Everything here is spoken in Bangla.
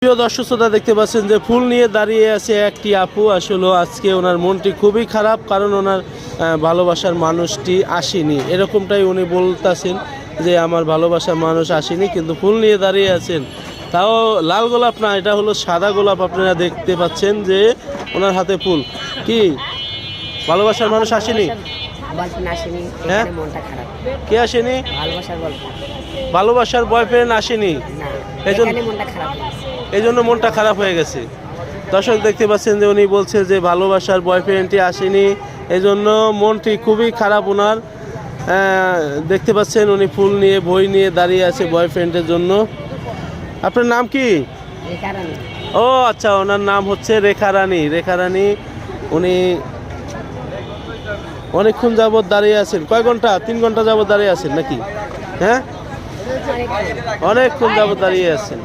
প্রিয় দর্শক শ্রোতা দেখতে পাচ্ছেন যে ফুল নিয়ে দাঁড়িয়ে আছে একটি আপু। আসলে আজকে ওনার মনটি খুবই খারাপ, কারণ ওনার ভালোবাসার মানুষটি আসেনি, এরকমটাই উনি বলতেছেন যে আমার ভালোবাসার মানুষ আসেনি, কিন্তু ফুল নিয়ে দাঁড়িয়ে আছেন। তাও লাল গোলাপ না, এটা হলো সাদা গোলাপ। আপনারা দেখতে পাচ্ছেন যে ওনার হাতে ফুল। কি ভালোবাসার মানুষ আসেনি? হ্যাঁ, কে আসেনি? ভালোবাসার বয়ফ্রেন্ড আসেনি, এই জন্য মনটা খারাপ হয়ে গেছে। দর্শক দেখতে পাচ্ছেন যে উনি বলছে যে ভালোবাসার বয়ফ্রেন্ডটি আসেনি, এই জন্য মনটি খুবই খারাপ ওনার। দেখতে পাচ্ছেন উনি ফুল নিয়ে বই নিয়ে দাঁড়িয়ে আছে বয়ফ্রেন্ডের জন্য। আপনার নাম কি? ও আচ্ছা, ওনার নাম হচ্ছে রেখা রানী। রেখা রানী, উনি অনেকক্ষণ যাবৎ দাঁড়িয়ে আছেন। কয় ঘন্টা? 3 ঘন্টা যাবৎ দাঁড়িয়ে আছেন নাকি? হ্যাঁ, অনেকক্ষণ যাবৎ দাঁড়িয়ে আছেন।